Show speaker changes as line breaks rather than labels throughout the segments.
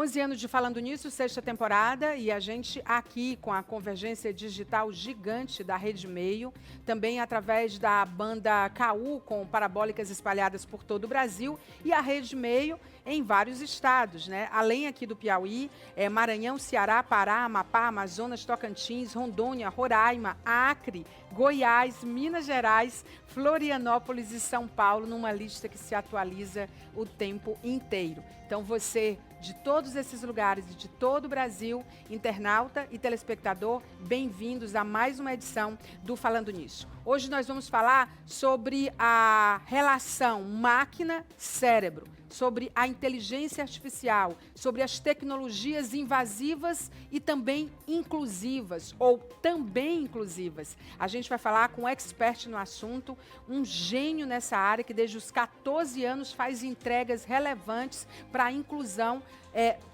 11 anos de Falando Nisso, sexta temporada, e a gente aqui com a convergência digital gigante da Rede Meio, também através da banda KU, com parabólicas espalhadas por todo o Brasil, e a Rede Meio em vários estados, né? Além aqui do Piauí, Maranhão, Ceará, Pará, Amapá, Amazonas, Tocantins, Rondônia, Roraima, Acre, Goiás, Minas Gerais, Florianópolis e São Paulo, numa lista que se atualiza o tempo inteiro. Então você, de todos esses lugares e de todo o Brasil, internauta e telespectador, bem-vindos a mais uma edição do Falando Nisso. Hoje nós vamos falar sobre a relação máquina-cérebro, sobre a inteligência artificial, sobre as tecnologias invasivas e também inclusivas, ou também inclusivas. A gente vai falar com um expert no assunto, um gênio nessa área que desde os 14 anos faz entregas relevantes para a inclusão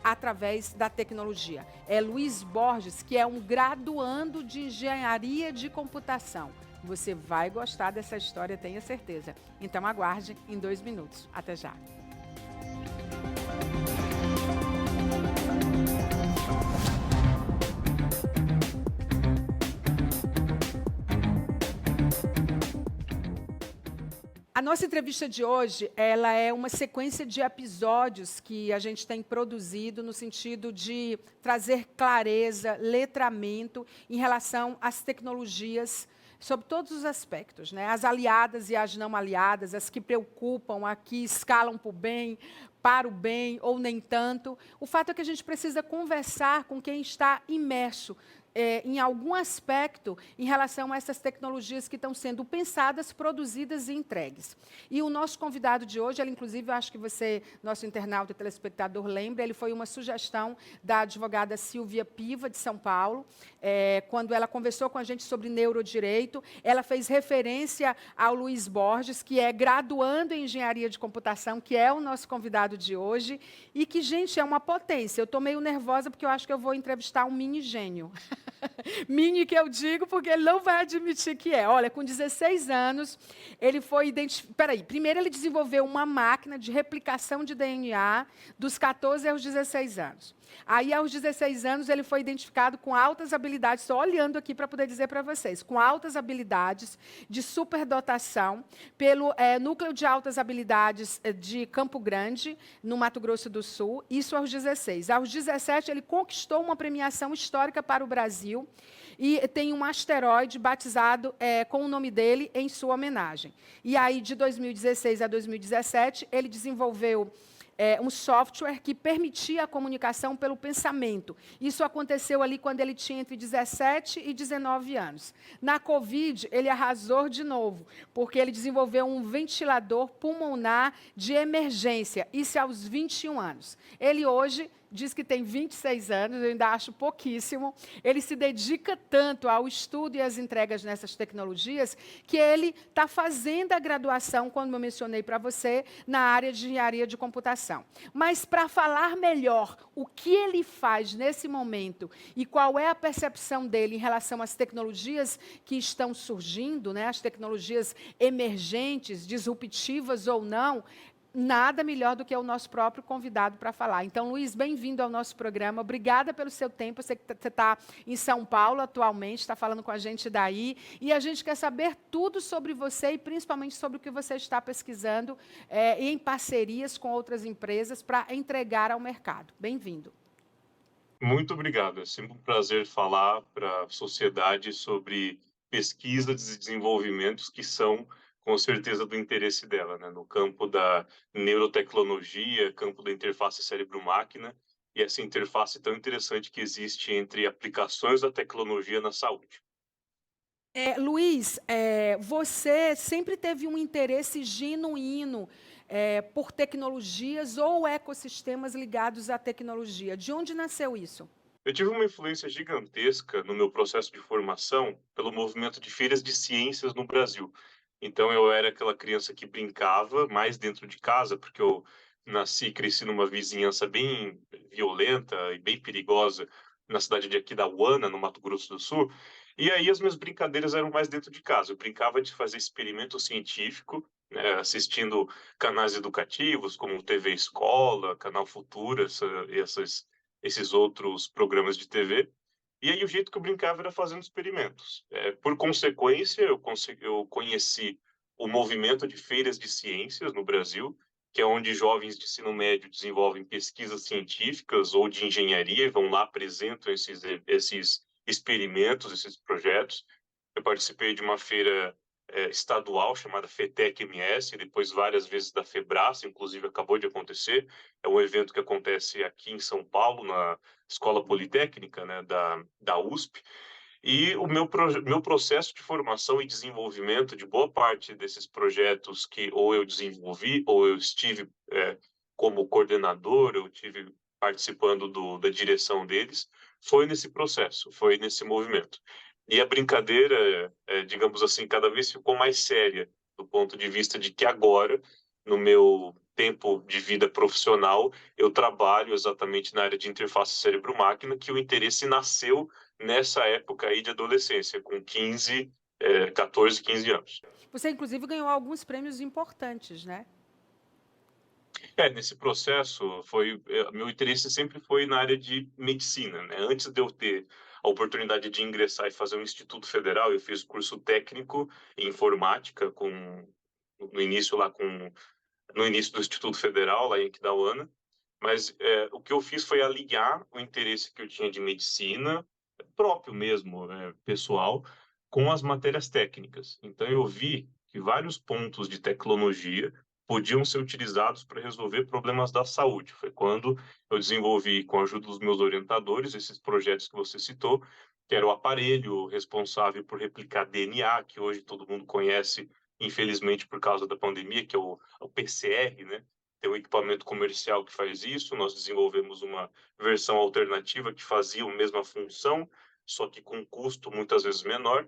através da tecnologia. É Luiz Borges, que é um graduando de engenharia de computação. Você vai gostar dessa história, tenha certeza. Então aguarde em 2 minutos. Até já. A nossa entrevista de hoje, ela é uma sequência de episódios que a gente tem produzido no sentido de trazer clareza, letramento em relação às tecnologias sob todos os aspectos, né? As aliadas e as não aliadas, as que preocupam, as que escalam para o bem ou nem tanto. O fato é que a gente precisa conversar com quem está imerso em algum aspecto em relação a essas tecnologias que estão sendo pensadas, produzidas e entregues. E o nosso convidado de hoje, ele inclusive, eu acho que você, nosso internauta e telespectador, lembra, ele foi uma sugestão da advogada Silvia Piva, de São Paulo, quando ela conversou com a gente sobre neurodireito, ela fez referência ao Luiz Borges, que é graduando em engenharia de computação, que é o nosso convidado de hoje, e que, gente, é uma potência. Eu estou meio nervosa porque eu acho que eu vou entrevistar um mini gênio. Mini que eu digo porque ele não vai admitir que é. Olha, com 16 anos, ele foi identificado... primeiro ele desenvolveu uma máquina de replicação de DNA dos 14 aos 16 anos. Aí, aos 16 anos, ele foi identificado com altas habilidades, estou olhando aqui para poder dizer para vocês, com altas habilidades de superdotação pelo Núcleo de Altas Habilidades de Campo Grande, no Mato Grosso do Sul, isso aos 16. Aos 17, ele conquistou uma premiação histórica para o Brasil e tem um asteroide batizado com o nome dele em sua homenagem. E aí, de 2016 a 2017, ele desenvolveu um software que permitia a comunicação pelo pensamento. Isso aconteceu ali quando ele tinha entre 17 e 19 anos. Na Covid, ele arrasou de novo, porque ele desenvolveu um ventilador pulmonar de emergência, isso aos 21 anos. Ele hoje diz que tem 26 anos, eu ainda acho pouquíssimo. Ele se dedica tanto ao estudo e às entregas nessas tecnologias que ele está fazendo a graduação, como eu mencionei para você, na área de engenharia de computação. Mas para falar melhor o que ele faz nesse momento e qual é a percepção dele em relação às tecnologias que estão surgindo, né, as tecnologias emergentes, disruptivas ou não, nada melhor do que o nosso próprio convidado para falar. Então, Luiz, bem-vindo ao nosso programa. Obrigada pelo seu tempo. Eu sei que você está em São Paulo atualmente, está falando com a gente daí. E a gente quer saber tudo sobre você e principalmente sobre o que você está pesquisando em parcerias com outras empresas para entregar ao mercado. Bem-vindo.
Muito obrigado. É sempre um prazer falar para a sociedade sobre pesquisas e desenvolvimentos que são, com certeza, do interesse dela, né? No campo da neurotecnologia, campo da interface cérebro-máquina, e essa interface tão interessante que existe entre aplicações da tecnologia na saúde.
Luiz, você sempre teve um interesse genuíno por tecnologias ou ecossistemas ligados à tecnologia. De onde nasceu isso?
Eu tive uma influência gigantesca no meu processo de formação pelo movimento de feiras de ciências no Brasil. Então eu era aquela criança que brincava mais dentro de casa, porque eu nasci e cresci numa vizinhança bem violenta e bem perigosa na cidade de Aquidauana, no Mato Grosso do Sul. E aí as minhas brincadeiras eram mais dentro de casa. Eu brincava de fazer experimento científico assistindo canais educativos como TV Escola, Canal Futura, esses outros programas de TV. E aí o jeito que eu brincava era fazendo experimentos. Por consequência, eu conheci o movimento de feiras de ciências no Brasil, que é onde jovens de ensino médio desenvolvem pesquisas científicas ou de engenharia e vão lá, apresentam esses experimentos, esses projetos. Eu participei de uma feira estadual chamada FETEC MS, e depois várias vezes da FEBRAS, inclusive acabou de acontecer. É um evento que acontece aqui em São Paulo, na Escola Politécnica, né, da USP. E o meu processo de formação e desenvolvimento de boa parte desses projetos que ou eu desenvolvi, ou eu estive como coordenador, eu tive participando da direção deles, foi nesse processo, foi nesse movimento. E a brincadeira, digamos assim, cada vez ficou mais séria, do ponto de vista de que agora, no meu tempo de vida profissional, eu trabalho exatamente na área de interface cérebro-máquina, que o interesse nasceu nessa época aí de adolescência, com 14, 15 anos.
Você, inclusive, ganhou alguns prêmios importantes, né?
Nesse processo, meu interesse sempre foi na área de medicina, né? Antes de eu ter a oportunidade de ingressar e fazer um Instituto Federal, eu fiz curso técnico em informática no início lá no início do Instituto Federal, lá em Aquidauana, mas o que eu fiz foi alinhar o interesse que eu tinha de medicina, próprio mesmo, pessoal, com as matérias técnicas. Então, eu vi que vários pontos de tecnologia podiam ser utilizados para resolver problemas da saúde. Foi quando eu desenvolvi, com a ajuda dos meus orientadores, esses projetos que você citou, que era o aparelho responsável por replicar DNA, que hoje todo mundo conhece, infelizmente, por causa da pandemia, que é o PCR, né? Tem um equipamento comercial que faz isso. Nós desenvolvemos uma versão alternativa que fazia a mesma função, só que com um custo muitas vezes menor.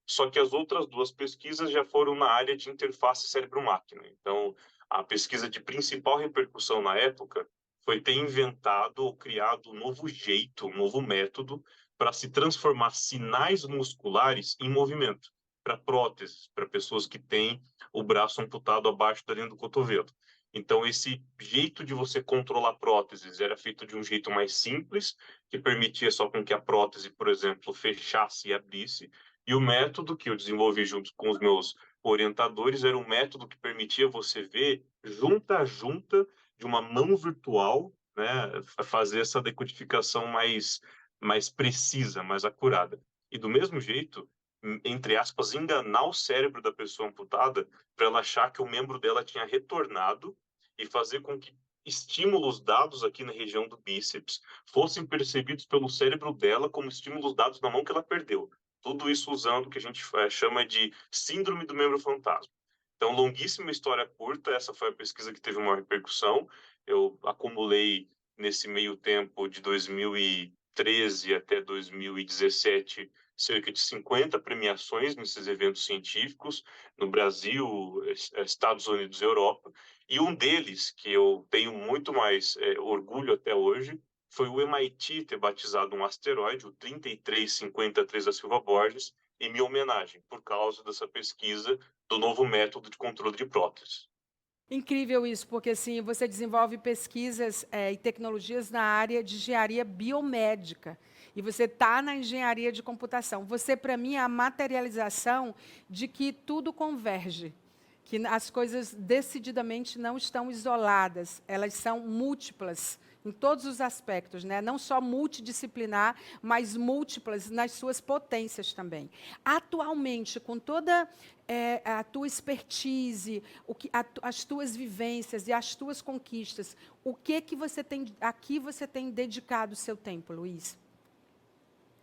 Só que as outras duas pesquisas já foram na área de interface cérebro-máquina. Então, a pesquisa de principal repercussão na época foi ter inventado ou criado um novo jeito, um novo método para se transformar sinais musculares em movimento, para próteses, para pessoas que têm o braço amputado abaixo da linha do cotovelo. Então, esse jeito de você controlar próteses era feito de um jeito mais simples, que permitia só com que a prótese, por exemplo, fechasse e abrisse. E o método que eu desenvolvi junto com os meus orientadores era um método que permitia você ver junta a junta de uma mão virtual, né, fazer essa decodificação mais precisa, mais acurada. E do mesmo jeito, entre aspas, enganar o cérebro da pessoa amputada para ela achar que o membro dela tinha retornado e fazer com que estímulos dados aqui na região do bíceps fossem percebidos pelo cérebro dela como estímulos dados na mão que ela perdeu. Tudo isso usando o que a gente chama de síndrome do membro fantasma. Então, longuíssima história curta, essa foi a pesquisa que teve uma repercussão. Eu acumulei, nesse meio tempo, de 2013 até 2017, cerca de 50 premiações nesses eventos científicos, no Brasil, Estados Unidos e Europa. E um deles, que eu tenho muito mais orgulho até hoje, foi o MIT ter batizado um asteroide, o 3353 da Silva Borges, em minha homenagem, por causa dessa pesquisa do novo método de controle de próteses.
Incrível isso, porque assim, você desenvolve pesquisas e tecnologias na área de engenharia biomédica. E você está na engenharia de computação. Você, para mim, é a materialização de que tudo converge. Que as coisas decididamente não estão isoladas, elas são múltiplas em todos os aspectos, né? Não só multidisciplinar, mas múltiplas nas suas potências também. Atualmente, com toda a tua expertise, as tuas vivências e as tuas conquistas, o que você tem, aqui você tem dedicado o seu tempo, Luiz?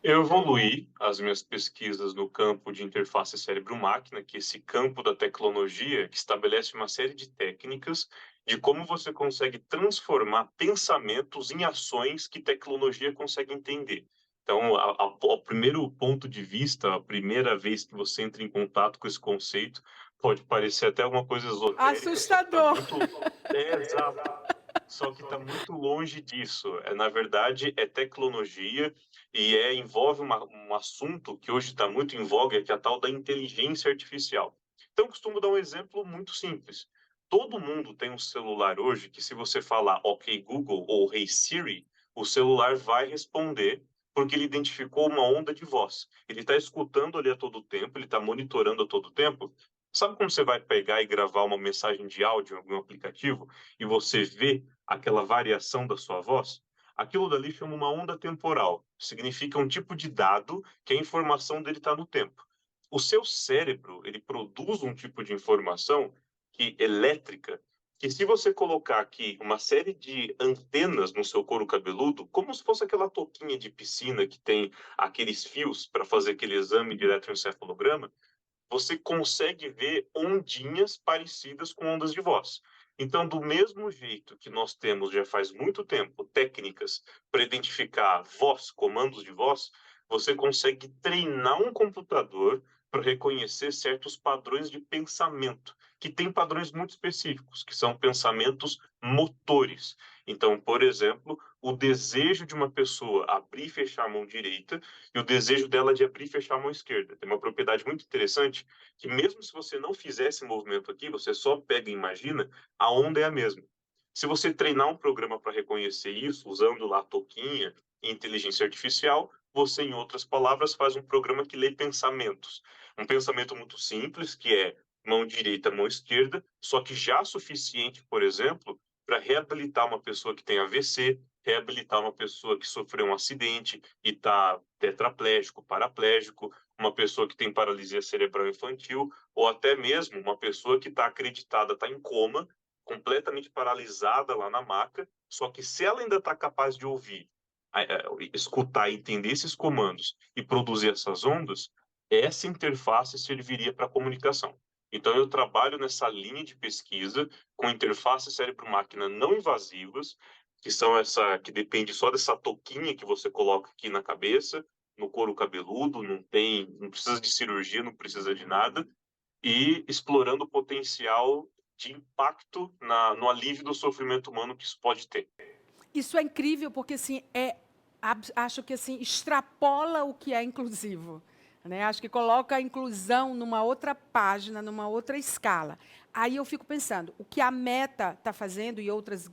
Eu evoluí as minhas pesquisas no campo de interface cérebro-máquina, que é esse campo da tecnologia que estabelece uma série de técnicas de como você consegue transformar pensamentos em ações que tecnologia consegue entender. Então, o primeiro ponto de vista, a primeira vez que você entra em contato com esse conceito, pode parecer até alguma coisa esotérica, só que está
Assustador.
muito... exato. Só que está muito longe disso. Na verdade, é tecnologia e envolve um assunto que hoje está muito em voga, que é a tal da inteligência artificial. Então, eu costumo dar um exemplo muito simples. Todo mundo tem um celular hoje que, se você falar OK Google ou Hey Siri, o celular vai responder, porque ele identificou uma onda de voz. Ele está escutando ali a todo tempo, ele está monitorando a todo tempo. Sabe como você vai pegar e gravar uma mensagem de áudio em algum aplicativo e você vê aquela variação da sua voz? Aquilo dali chama uma onda temporal. Significa um tipo de dado que a informação dele está no tempo. O seu cérebro, ele produz um tipo de informação elétrica, que, se você colocar aqui uma série de antenas no seu couro cabeludo, como se fosse aquela touquinha de piscina que tem aqueles fios para fazer aquele exame de eletroencefalograma, você consegue ver ondinhas parecidas com ondas de voz. Então, do mesmo jeito que nós temos, já faz muito tempo, técnicas para identificar voz, comandos de voz, você consegue treinar um computador para reconhecer certos padrões de pensamento, que tem padrões muito específicos, que são pensamentos motores. Então, por exemplo, o desejo de uma pessoa abrir e fechar a mão direita e o desejo dela de abrir e fechar a mão esquerda. Tem uma propriedade muito interessante, que mesmo se você não fizer esse movimento aqui, você só pega e imagina, a onda é a mesma. Se você treinar um programa para reconhecer isso, usando lá a touquinha e inteligência artificial, você, em outras palavras, faz um programa que lê pensamentos. Um pensamento muito simples, que é mão direita, mão esquerda, só que já suficiente, por exemplo, para reabilitar uma pessoa que tem AVC, reabilitar uma pessoa que sofreu um acidente e está tetraplégico, paraplégico, uma pessoa que tem paralisia cerebral infantil, ou até mesmo uma pessoa que está acreditada, está em coma, completamente paralisada lá na maca, só que, se ela ainda está capaz de ouvir, escutar e entender esses comandos e produzir essas ondas, essa interface serviria para comunicação. Então, eu trabalho nessa linha de pesquisa com interfaces cérebro-máquina não invasivas, que são que depende só dessa touquinha que você coloca aqui na cabeça, no couro cabeludo, não precisa de cirurgia, não precisa de nada, e explorando o potencial de impacto no alívio do sofrimento humano que isso pode ter.
Isso é incrível porque assim acho que assim extrapola o que é inclusivo, né? Acho que coloca a inclusão numa outra página, numa outra escala. Aí eu fico pensando, o que a Meta está fazendo e outras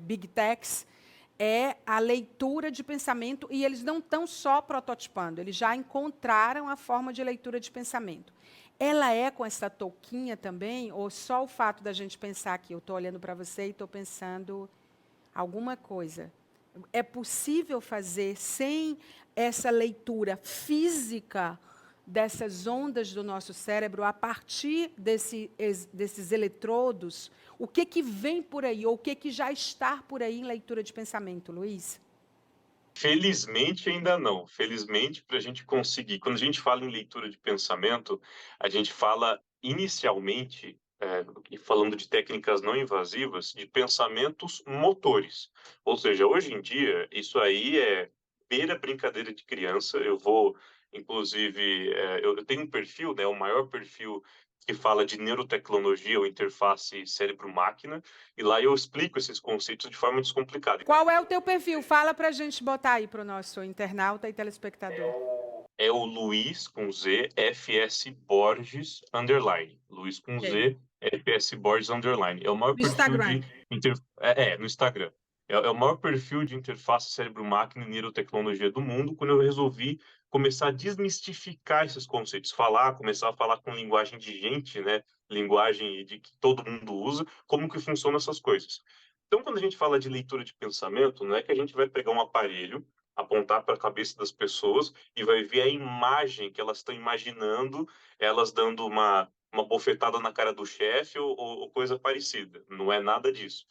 big techs é a leitura de pensamento, e eles não estão só prototipando, eles já encontraram a forma de leitura de pensamento. Ela é com essa touquinha também, ou só o fato da gente pensar que eu estou olhando para você e estou pensando alguma coisa? É possível fazer sem essa leitura física dessas ondas do nosso cérebro, a partir desses eletrodos? O que vem por aí, ou o que já está por aí em leitura de pensamento, Luiz?
Felizmente ainda não. Felizmente, para a gente conseguir. Quando a gente fala em leitura de pensamento, a gente fala inicialmente, e falando de técnicas não invasivas, de pensamentos motores. Ou seja, hoje em dia, isso aí é beira brincadeira de criança. Eu vou, inclusive, eu tenho um perfil, né, o maior perfil que fala de neurotecnologia ou interface cérebro-máquina, e lá eu explico esses conceitos de forma descomplicada.
Qual é o teu perfil? Fala para a gente botar aí para o nosso internauta e telespectador.
É o Luiz com Z, FS Borges, underline. Luiz com
Ok.
Z, FS Borges, underline. É o maior
No
perfil
Instagram.
de no Instagram. É o maior perfil de interface cérebro-máquina e neurotecnologia do mundo, quando eu resolvi começar a desmistificar esses conceitos, começar a falar com linguagem de gente, né? Linguagem de que todo mundo usa, como que funcionam essas coisas. Então, quando a gente fala de leitura de pensamento, não é que a gente vai pegar um aparelho, apontar para a cabeça das pessoas e vai ver a imagem que elas estão imaginando, elas dando uma bofetada na cara do chefe ou coisa parecida. Não é nada disso.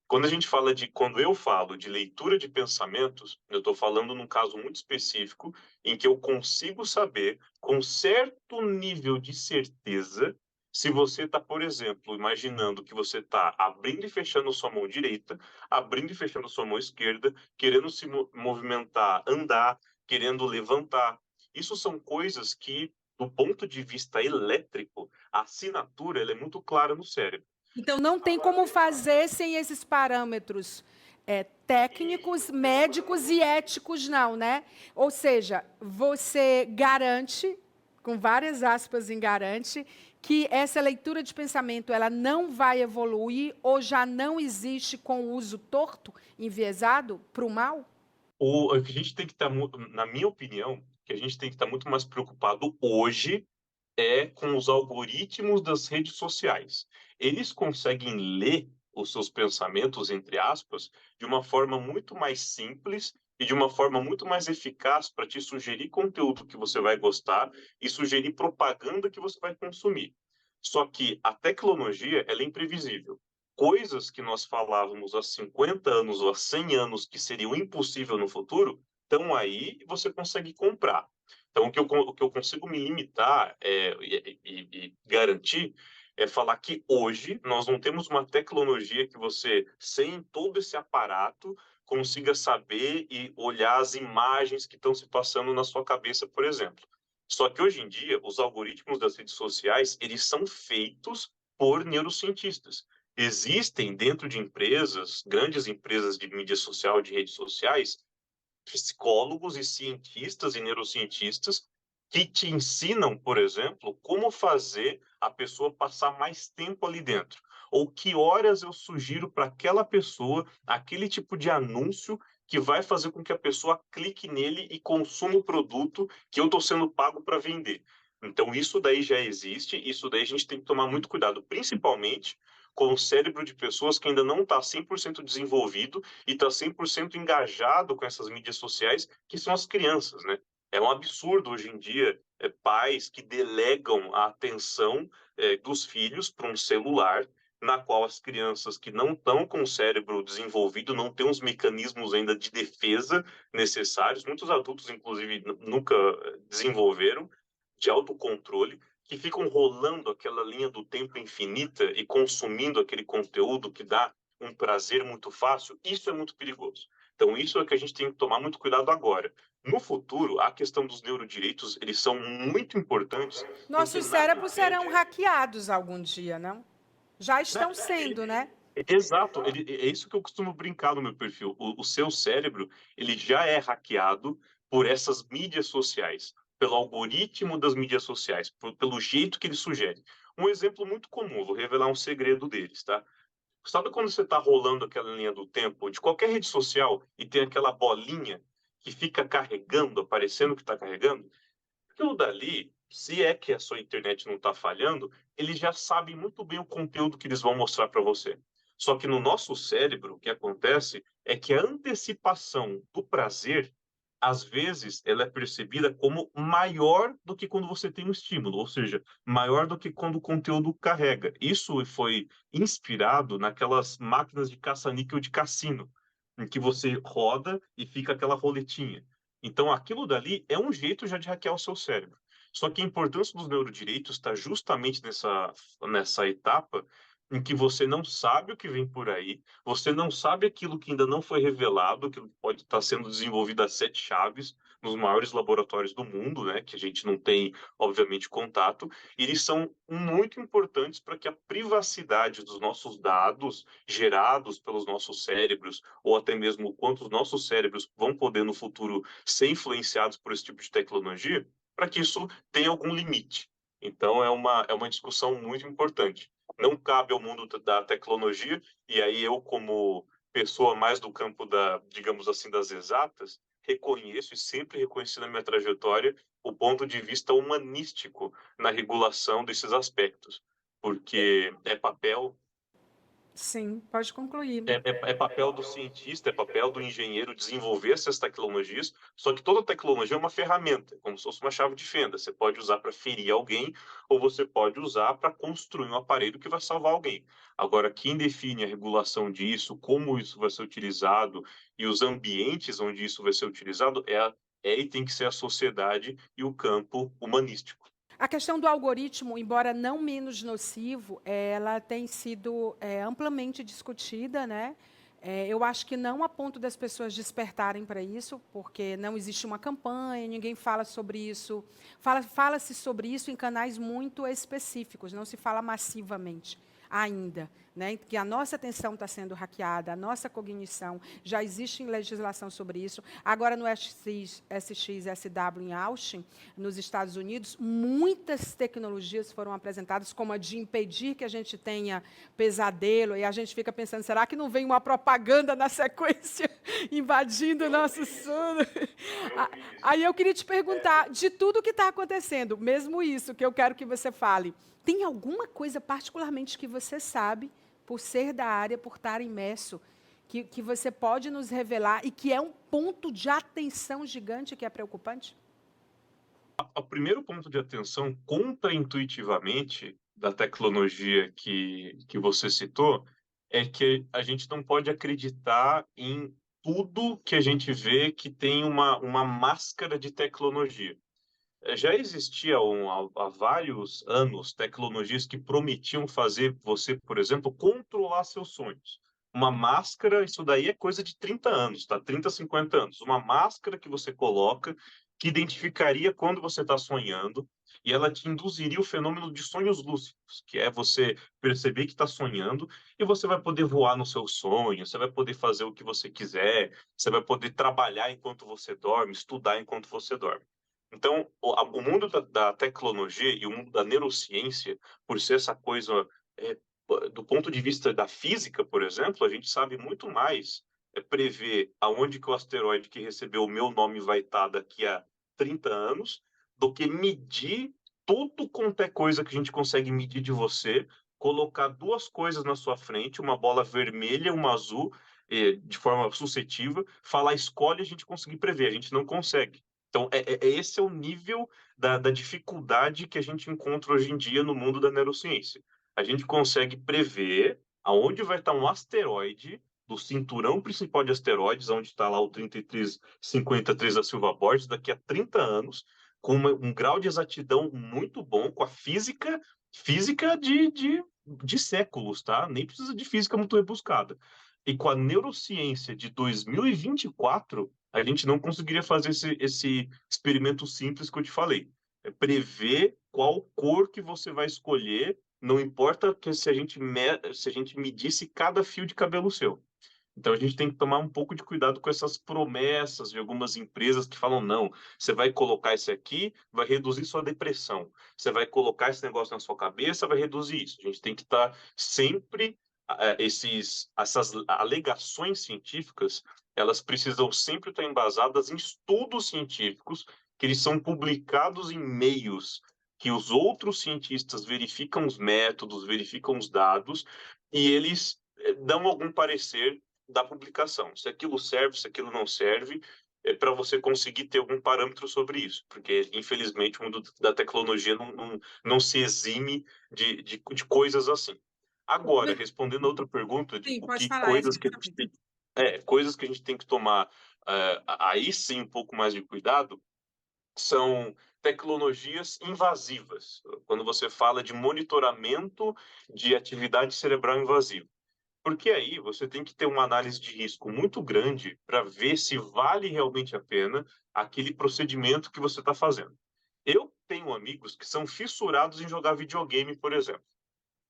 Quando eu falo de leitura de pensamentos, eu estou falando num caso muito específico em que eu consigo saber com certo nível de certeza se você está, por exemplo, imaginando que você está abrindo e fechando sua mão direita, abrindo e fechando sua mão esquerda, querendo se movimentar, andar, querendo levantar. Isso são coisas que, do ponto de vista elétrico, a assinatura ela é muito clara no cérebro.
Então, não tem como fazer sem esses parâmetros técnicos, médicos e éticos, não, né? Ou seja, você garante com várias aspas em garante, que essa leitura de pensamento ela não vai evoluir ou já não existe com o uso torto, enviesado, para o mal?
O que a gente tem que estar muito, na minha opinião, que a gente tem que estar muito mais preocupado hoje é com os algoritmos das redes sociais. Eles conseguem ler os seus pensamentos, entre aspas, de uma forma muito mais simples e de uma forma muito mais eficaz para te sugerir conteúdo que você vai gostar e sugerir propaganda que você vai consumir. Só que a tecnologia, ela é imprevisível. Coisas que nós falávamos há 50 anos ou há 100 anos que seriam impossível no futuro, estão aí e você consegue comprar. Então, o que eu consigo me limitar e garantir é falar que hoje nós não temos uma tecnologia que você, sem todo esse aparato, consiga saber e olhar as imagens que estão se passando na sua cabeça, por exemplo. Só que hoje em dia, os algoritmos das redes sociais, eles são feitos por neurocientistas. Existem dentro de empresas, grandes empresas de mídia social, de redes sociais, psicólogos e cientistas e neurocientistas que te ensinam, por exemplo, como fazer a pessoa passar mais tempo ali dentro. Ou que horas eu sugiro para aquela pessoa aquele tipo de anúncio que vai fazer com que a pessoa clique nele e consuma o produto que eu estou sendo pago para vender. Então, isso daí já existe, isso daí a gente tem que tomar muito cuidado, principalmente com o cérebro de pessoas que ainda não está 100% desenvolvido e está 100% engajado com essas mídias sociais, que são as crianças, né? É um absurdo hoje em dia pais que delegam a atenção dos filhos para um celular, na qual as crianças que não estão com o cérebro desenvolvido, não têm os mecanismos ainda de defesa necessários, muitos adultos, inclusive, nunca desenvolveram, de autocontrole, que ficam rolando aquela linha do tempo infinita e consumindo aquele conteúdo que dá um prazer muito fácil, isso é muito perigoso. Então, isso é que a gente tem que tomar muito cuidado agora. No futuro, a questão dos neurodireitos, eles são muito importantes, porque
Nossos
nada
cérebros serão
impede...
hackeados algum dia, não? Já
Né?
estão sendo, né?
Exato, é isso que eu costumo brincar no meu perfil. O seu cérebro, ele já é hackeado por essas mídias sociais, pelo algoritmo das mídias sociais, pelo jeito que ele sugere. Um exemplo muito comum, vou revelar um segredo deles, tá? Sabe quando você está rolando aquela linha do tempo de qualquer rede social e tem aquela bolinha que fica carregando, aparecendo que está carregando? Aquilo dali, se é que a sua internet não está falhando, ele já sabe muito bem o conteúdo que eles vão mostrar para você. Só que no nosso cérebro, o que acontece é que a antecipação do prazer, às vezes, ela é percebida como maior do que quando você tem um estímulo, ou seja, maior do que quando o conteúdo carrega. Isso foi inspirado naquelas máquinas de caça-níquel de cassino, em que você roda e fica aquela roletinha. Então, aquilo dali é um jeito já de hackear o seu cérebro. Só que a importância dos neurodireitos está justamente nessa etapa em que você não sabe o que vem por aí, você não sabe aquilo que ainda não foi revelado, que pode estar sendo desenvolvido a sete chaves nos maiores laboratórios do mundo, né, que a gente não tem, obviamente, contato, e eles são muito importantes para que a privacidade dos nossos dados gerados pelos nossos cérebros, ou até mesmo o quanto os nossos cérebros vão poder no futuro ser influenciados por esse tipo de tecnologia, para que isso tenha algum limite. Então, é uma discussão muito importante. Não cabe ao mundo da tecnologia, e aí eu, como pessoa mais do campo da, digamos assim, das exatas, reconheço e sempre reconheci na minha trajetória o ponto de vista humanístico na regulação desses aspectos, porque é papel
Sim, pode concluir.
é papel do cientista, é papel do engenheiro desenvolver essas tecnologias, só que toda tecnologia é uma ferramenta, como se fosse uma chave de fenda. Você pode usar para ferir alguém, ou você pode usar para construir um aparelho que vai salvar alguém. Agora, quem define a regulação disso, como isso vai ser utilizado e os ambientes onde isso vai ser utilizado é e tem que ser a sociedade e o campo humanístico.
A questão do algoritmo, embora não menos nocivo, ela tem sido amplamente discutida, né? Eu acho que não a ponto das pessoas despertarem para isso, porque não existe uma campanha, ninguém fala sobre isso. Fala-se sobre isso em canais muito específicos, não se fala massivamente ainda. né, que a nossa atenção está sendo hackeada, a nossa cognição, já existe legislação sobre isso. Agora, no SXSW em Austin, nos Estados Unidos, muitas tecnologias foram apresentadas, como a de impedir que a gente tenha pesadelo, e a gente fica pensando, será que não vem uma propaganda na sequência invadindo o nosso sono? Aí eu queria te perguntar, de tudo que está acontecendo, mesmo isso que eu quero que você fale, tem alguma coisa particularmente que você sabe, por ser da área, por estar imerso, que você pode nos revelar e que é um ponto de atenção gigante que é preocupante?
O primeiro ponto de atenção, contraintuitivamente, da tecnologia que você citou, é que a gente não pode acreditar em tudo que a gente vê que tem uma máscara de tecnologia. Já existia há vários anos tecnologias que prometiam fazer você, por exemplo, controlar seus sonhos. Uma máscara, isso daí é coisa de 30 anos, tá? 30, 50 anos. Uma máscara que você coloca que identificaria quando você está sonhando e ela te induziria o fenômeno de sonhos lúcidos, que é você perceber que está sonhando e você vai poder voar no seu sonho, você vai poder fazer o que você quiser, você vai poder trabalhar enquanto você dorme, estudar enquanto você dorme. Então, o mundo da tecnologia e o mundo da neurociência, por ser essa coisa, é, do ponto de vista da física, por exemplo, a gente sabe muito mais prever aonde que o asteroide que recebeu o meu nome vai estar daqui a 30 anos, do que medir tudo quanto é coisa que a gente consegue medir de você, colocar duas coisas na sua frente, uma bola vermelha e uma azul, de forma suscetível, falar escolhe e a gente conseguir prever. A gente não consegue. Então, esse é o nível da dificuldade que a gente encontra hoje em dia no mundo da neurociência. A gente consegue prever aonde vai estar um asteroide do cinturão principal de asteroides, onde está lá o 3353 da Silva Borges, daqui a 30 anos, com um grau de exatidão muito bom, com a física de séculos, tá? Nem precisa de física muito rebuscada. E com a neurociência de 2024, a gente não conseguiria fazer esse experimento simples que eu te falei. É prever qual cor que você vai escolher, não importa que se a gente medisse cada fio de cabelo seu. Então a gente tem que tomar um pouco de cuidado com essas promessas de algumas empresas que falam, não, você vai colocar esse aqui, vai reduzir sua depressão. Você vai colocar esse negócio na sua cabeça, vai reduzir isso. A gente tem que estar sempre, essas alegações científicas, elas precisam sempre estar embasadas em estudos científicos que eles são publicados em meios que os outros cientistas verificam os métodos, verificam os dados, e eles dão algum parecer da publicação. Se aquilo serve, se aquilo não serve, para você conseguir ter algum parâmetro sobre isso. Porque, infelizmente, o mundo da tecnologia não se exime de coisas assim. Agora, respondendo a outra pergunta de
Sim,
o
pode
que
falar.
coisas que a gente tem, coisas que a gente tem que tomar aí sim um pouco mais de cuidado são tecnologias invasivas. Quando você fala de monitoramento de atividade cerebral invasiva. Porque aí você tem que ter uma análise de risco muito grande para ver se vale realmente a pena aquele procedimento que você está fazendo. Eu tenho amigos que são fissurados em jogar videogame, por exemplo.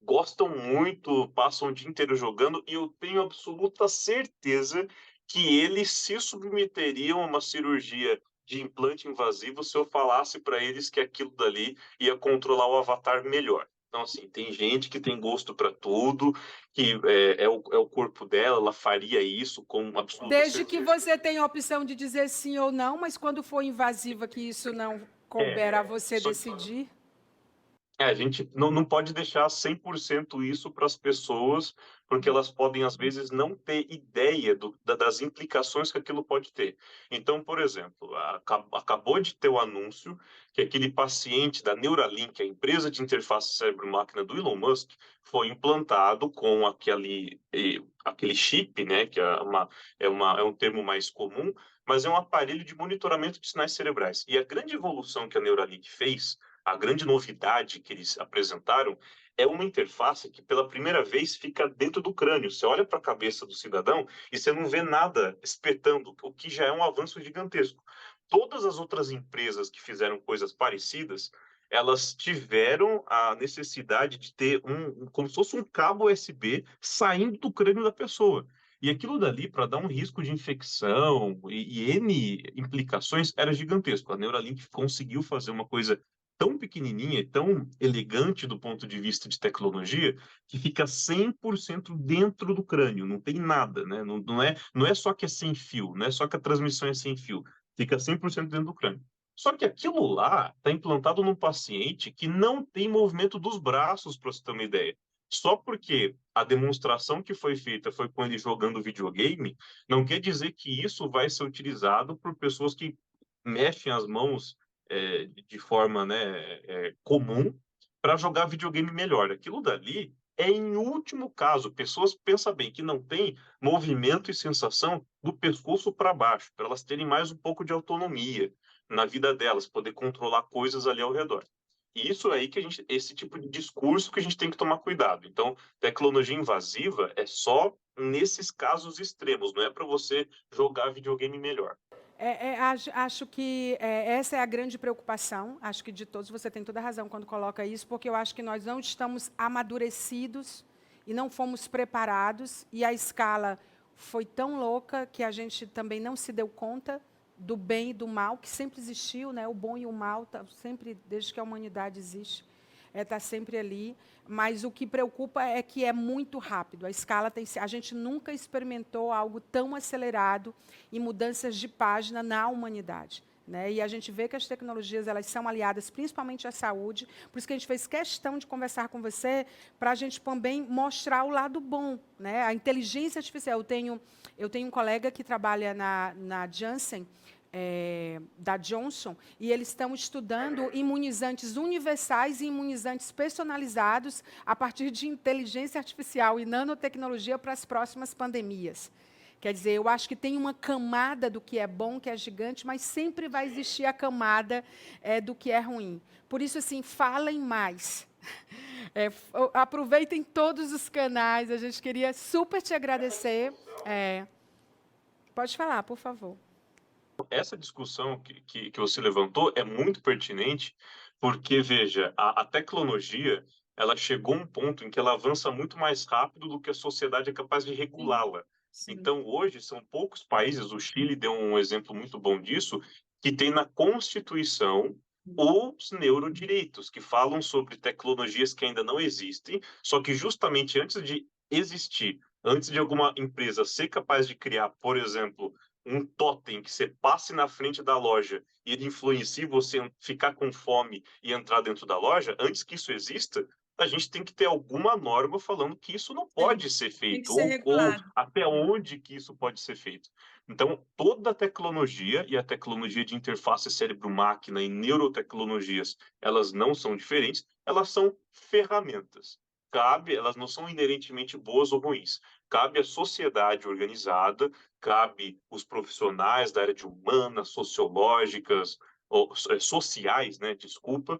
Gostam muito, passam o dia inteiro jogando, e eu tenho absoluta certeza que eles se submeteriam a uma cirurgia de implante invasivo se eu falasse para eles que aquilo dali ia controlar o avatar melhor. Então, assim, tem gente que tem gosto para tudo, que é o corpo dela, ela faria isso com absoluta
Desde que
certeza.
você tenha a opção de dizer sim ou não, mas quando for invasiva, que isso não couber a você
Só
decidir.
a gente não pode deixar 100% isso para as pessoas, porque elas podem, às vezes, não ter ideia das implicações que aquilo pode ter. Então, por exemplo, acabou de ter o anúncio que aquele paciente da Neuralink, a empresa de interface cérebro-máquina do Elon Musk, foi implantado com aquele chip, né, que é um termo mais comum, mas é um aparelho de monitoramento de sinais cerebrais. E a grande evolução que a Neuralink fez, a grande novidade que eles apresentaram, é uma interface que pela primeira vez fica dentro do crânio. Você olha para a cabeça do cidadão e você não vê nada espetando, o que já é um avanço gigantesco. Todas as outras empresas que fizeram coisas parecidas, elas tiveram a necessidade de ter como se fosse um cabo USB saindo do crânio da pessoa. E aquilo dali, para dar um risco de infecção e N implicações, era gigantesco. A Neuralink conseguiu fazer uma coisa tão pequenininha e tão elegante do ponto de vista de tecnologia, que fica 100% dentro do crânio, não tem nada, né? Não é só que é sem fio, não é só que a transmissão é sem fio, fica 100% dentro do crânio. Só que aquilo lá está implantado num paciente que não tem movimento dos braços, para você ter uma ideia. Só porque a demonstração que foi feita foi com ele jogando videogame, não quer dizer que isso vai ser utilizado por pessoas que mexem as mãos de forma, né, comum para jogar videogame melhor. Aquilo dali é em último caso. Pessoas, pensa bem, que não tem movimento e sensação do pescoço para baixo, para elas terem mais um pouco de autonomia na vida delas, poder controlar coisas ali ao redor. E isso aí que esse tipo de discurso que a gente tem que tomar cuidado. Então, tecnologia invasiva é só nesses casos extremos, não é para você jogar videogame melhor.
Acho que essa é a grande preocupação, acho que de todos, você tem toda a razão quando coloca isso, porque eu acho que nós não estamos amadurecidos e não fomos preparados, e a escala foi tão louca que a gente também não se deu conta do bem e do mal, que sempre existiu, né? O bom e o mal, sempre, desde que a humanidade existe, está sempre ali, mas o que preocupa é que é muito rápido. A escala a gente nunca experimentou algo tão acelerado em mudanças de página na humanidade. Né? E a gente vê que as tecnologias elas são aliadas principalmente à saúde, por isso que a gente fez questão de conversar com você, para a gente também mostrar o lado bom. Né? A inteligência artificial. Eu tenho um colega que trabalha na Janssen, da Johnson, e eles estão estudando imunizantes universais e imunizantes personalizados a partir de inteligência artificial e nanotecnologia para as próximas pandemias. Quer dizer, eu acho que tem uma camada do que é bom, que é gigante, mas sempre vai existir a camada do que é ruim. Por isso, assim, falem mais. Aproveitem todos os canais. A gente queria super te agradecer. Pode falar, por favor.
Essa discussão que você levantou é muito pertinente, porque, veja, a tecnologia ela chegou a um ponto em que ela avança muito mais rápido do que a sociedade é capaz de regulá-la.
Sim.
Então, hoje, são poucos países, o Chile deu um exemplo muito bom disso, que tem na Constituição os neurodireitos, que falam sobre tecnologias que ainda não existem, só que justamente antes de existir, antes de alguma empresa ser capaz de criar, por exemplo, um totem que você passe na frente da loja e ele influencie você ficar com fome e entrar dentro da loja, antes que isso exista, a gente tem que ter alguma norma falando que isso não pode ser
Tem que
feito,
ser
ou
regulado.
até onde que isso pode ser feito. Então, toda a tecnologia e a tecnologia de interface cérebro-máquina e neurotecnologias, elas não são diferentes, elas são ferramentas. Elas não são inerentemente boas ou ruins. Cabe à sociedade organizada, cabe os profissionais da área de humanas, sociológicas, ou sociais, né, desculpa,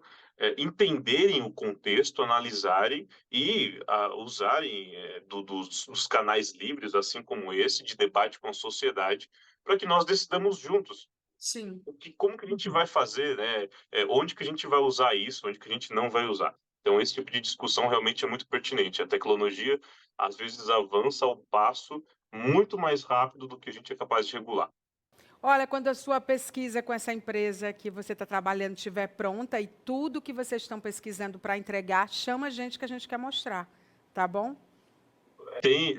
entenderem o contexto, analisarem e usarem dos canais livres, assim como esse, de debate com a sociedade, para que nós decidamos juntos
Sim.
como que a gente vai fazer, né? Onde que a gente vai usar isso, onde que a gente não vai usar. Então, esse tipo de discussão realmente é muito pertinente. A tecnologia, às vezes, avança ao passo muito mais rápido do que a gente é capaz de regular.
Olha, quando a sua pesquisa com essa empresa que você está trabalhando estiver pronta e tudo que vocês estão pesquisando para entregar, chama a gente que a gente quer mostrar, tá bom?
Tem,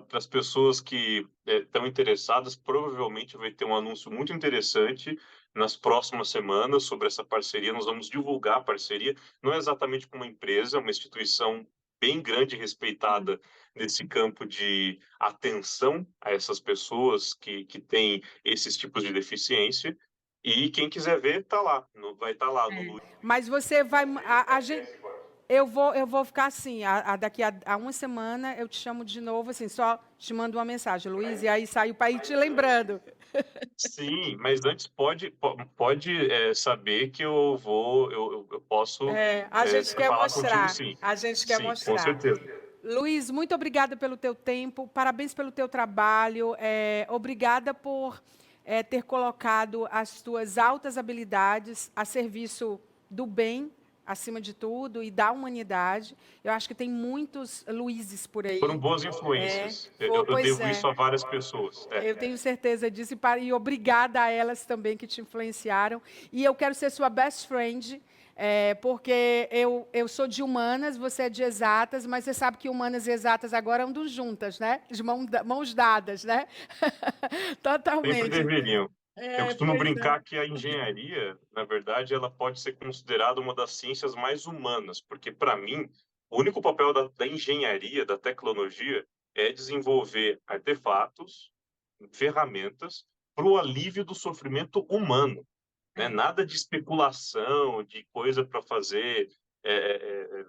para as pessoas que estão interessadas, provavelmente vai ter um anúncio muito interessante nas próximas semanas sobre essa parceria. Nós vamos divulgar a parceria, não é exatamente com uma empresa, é uma instituição bem grande e respeitada nesse campo de atenção a essas pessoas que têm esses tipos de deficiência. E quem quiser ver, tá lá, vai estar lá no Lu.
Mas você vai. A gente, eu vou ficar assim, daqui a uma semana eu te chamo de novo, assim, só te mando uma mensagem, Luiz, e aí saio para ir te lembrando.
Sim, mas antes pode saber que eu posso
A gente quer
falar contigo,
mostrar,
sim.
a gente quer
Sim, com
mostrar.
certeza.
Luiz, muito obrigada pelo teu tempo, parabéns pelo teu trabalho, obrigada por ter colocado as tuas altas habilidades a serviço do bem, acima de tudo, e da humanidade. Eu acho que tem muitos Luizes por aí.
Foram boas influências. Eu
Pois
devo
é.
isso a várias pessoas.
Eu tenho certeza disso e obrigada a elas também que te influenciaram. E eu quero ser sua best friend, porque eu sou de humanas, você é de exatas, mas você sabe que humanas e exatas agora andam juntas, né? De mãos dadas, né?
Sempre
Totalmente.
deveriam. Eu costumo
Pois é.
brincar que a engenharia, na verdade, ela pode ser considerada uma das ciências mais humanas, porque, para mim, o único papel da engenharia, da tecnologia, é desenvolver artefatos, ferramentas para o alívio do sofrimento humano, né?
É.
Nada de especulação, de coisa para fazer, é,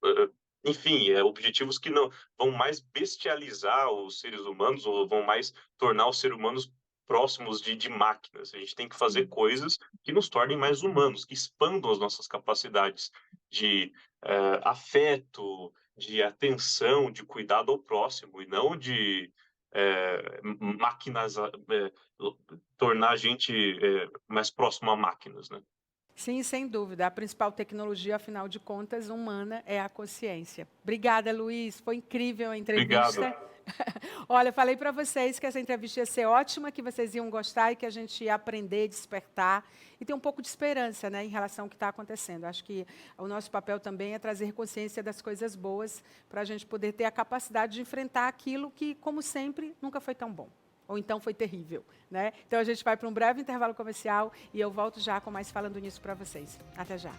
é, enfim, objetivos que não vão mais bestializar os seres humanos ou vão mais tornar os seres humanos próximos de máquinas. A gente tem que fazer coisas que nos tornem mais humanos, que expandam as nossas capacidades de afeto, de atenção, de cuidado ao próximo, e não de máquinas, tornar a gente mais próximo a máquinas, né?
Sim, sem dúvida. A principal tecnologia, afinal de contas, humana é a consciência. Obrigada, Luiz. Foi incrível a
Obrigado.
entrevista. Olha, falei para vocês que essa entrevista ia ser ótima, que vocês iam gostar e que a gente ia aprender, despertar e ter um pouco de esperança, né, em relação ao que está acontecendo. Acho que o nosso papel também é trazer consciência das coisas boas para a gente poder ter a capacidade de enfrentar aquilo que, como sempre, nunca foi tão bom. Ou então foi terrível, né? Então a gente vai para um breve intervalo comercial e eu volto já com mais falando nisso para vocês. Até já.